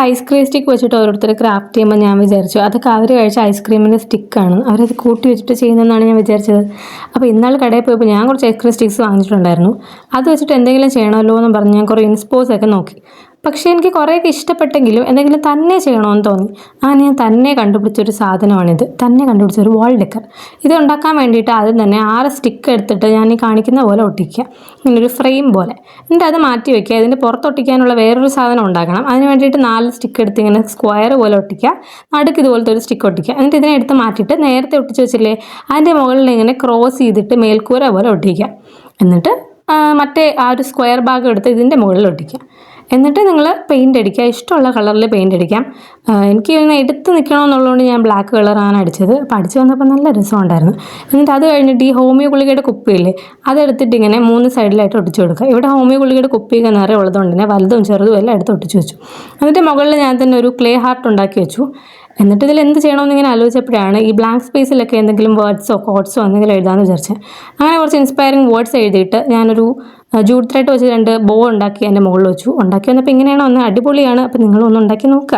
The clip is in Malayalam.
ഐസ്ക്രീം സ്റ്റിക്ക് വെച്ചിട്ട് ഓരോരുത്തർ ക്രാഫ്റ്റ് ചെയ്യുമ്പോൾ ഞാൻ വിചാരിച്ചു അതൊക്കെ അവർ കഴിച്ച ഐസ്ക്രീമിൻ്റെ സ്റ്റിക്കാണ്, അവരത് കൂട്ടി വെച്ചിട്ട് ചെയ്യുന്നതെന്നാണ് ഞാൻ വിചാരിച്ചത്. അപ്പോൾ ഇന്നാൾ കടയിൽ പോയപ്പോൾ ഞാൻ കുറച്ച് ഐസ്ക്രീം സ്റ്റിക്സ് വാങ്ങിച്ചിട്ടുണ്ടായിരുന്നു. അത് വെച്ചിട്ട് എന്തെങ്കിലും ചെയ്യണമല്ലോ എന്ന് പറഞ്ഞ് ഞാൻ കുറേ ഇൻസ്പോസൊക്കെ നോക്കി. പക്ഷേ എനിക്ക് കുറേയൊക്കെ ഇഷ്ടപ്പെട്ടെങ്കിലും എന്തെങ്കിലും തന്നെ ചെയ്യണമെന്ന് തോന്നി. അങ്ങനെ ഞാൻ തന്നെ കണ്ടുപിടിച്ചൊരു സാധനമാണിത്, തന്നെ കണ്ടുപിടിച്ചൊരു വാൾ ഡെക്കർ. ഇത് ഉണ്ടാക്കാൻ വേണ്ടിയിട്ട് ആദ്യം തന്നെ 6 സ്റ്റിക്ക് എടുത്തിട്ട് ഞാൻ ഈ കാണിക്കുന്ന പോലെ ഒട്ടിക്കുക, ഇങ്ങനൊരു ഫ്രെയിം പോലെ. എന്നിട്ട് അത് മാറ്റി വയ്ക്കുക. ഇതിൻ്റെ പുറത്തൊട്ടിക്കാനുള്ള വേറൊരു സാധനം ഉണ്ടാക്കണം. അതിന് വേണ്ടിയിട്ട് 4 സ്റ്റിക്ക് എടുത്ത് ഇങ്ങനെ സ്ക്വയർ പോലെ ഒട്ടിക്കുക, നടുക്ക് ഇതുപോലത്തെ ഒരു സ്റ്റിക്ക് ഒട്ടിക്കുക. എന്നിട്ട് ഇതിനെ എടുത്ത് മാറ്റിയിട്ട് നേരത്തെ ഒട്ടിച്ച് വെച്ചില്ലേ അതിൻ്റെ മുകളിൽ ഇങ്ങനെ ക്രോസ് ചെയ്തിട്ട് മേൽക്കൂര പോലെ ഒട്ടിക്കുക. എന്നിട്ട് മറ്റേ ആ ഒരു സ്ക്വയർ ഭാഗം എടുത്ത് ഇതിൻ്റെ മുകളിൽ ഒട്ടിക്കുക. എന്നിട്ട് നിങ്ങൾ പെയിൻ്റ് അടിക്കുക, ഇഷ്ടമുള്ള കളറിൽ പെയിൻ്റ് അടിക്കാം. എനിക്ക് ഇങ്ങനെ എടുത്ത് നിൽക്കണമെന്നുള്ളതുകൊണ്ട് ഞാൻ ബ്ലാക്ക് കളറാണ് അടിച്ചത്. അപ്പോൾ അടിച്ച് വന്നപ്പോൾ നല്ല രസമുണ്ടായിരുന്നു. എന്നിട്ട് അത് കഴിഞ്ഞിട്ട് ഈ ഹോമിയോ ഗുളികയുടെ കുപ്പിയില്ലേ അതെടുത്തിട്ട് ഇങ്ങനെ 3 സൈഡിലായിട്ട് ഒട്ടിച്ച് കൊടുക്കുക. ഇവിടെ ഹോമിയോ ഗുളികയുടെ കുപ്പിയൊക്കെ നിറയെ ഉള്ളതുകൊണ്ട് തന്നെ വലുതും ചെറുതും എല്ലാം എടുത്ത് ഒട്ടിച്ച് വെച്ചു. എന്നിട്ട് മുകളിൽ ഞാൻ തന്നെ ഒരു ക്ലേ ഹാർട്ട് ഉണ്ടാക്കി വെച്ചു. എന്നിട്ട് ഇതിൽ എന്ത് ചെയ്യണമെന്ന് ഇങ്ങനെ ആലോചിച്ചപ്പോഴാണ് ഈ ബ്ലാങ്ക് സ്പേസിലൊക്കെ എന്തെങ്കിലും വേർഡ്സോ കോഡ്സോ എന്തെങ്കിലും എഴുതാമെന്ന് വിചാരിച്ചത്. അങ്ങനെ കുറച്ച് ഇൻസ്പയറിംഗ് വേർഡ്സ് എഴുതിയിട്ട് ഞാനൊരു ജൂട്ട് ത്രെഡ് വെച്ച് 2 ബോ ഉണ്ടാക്കി അതിൻ്റെ മുകളിൽ വെച്ചു. ഉണ്ടാക്കി വന്നപ്പോൾ ഇങ്ങനെയാണ് ഒന്ന്, അടിപൊളിയാണ്. അപ്പോൾ നിങ്ങളൊന്ന് ഉണ്ടാക്കി നോക്കുക.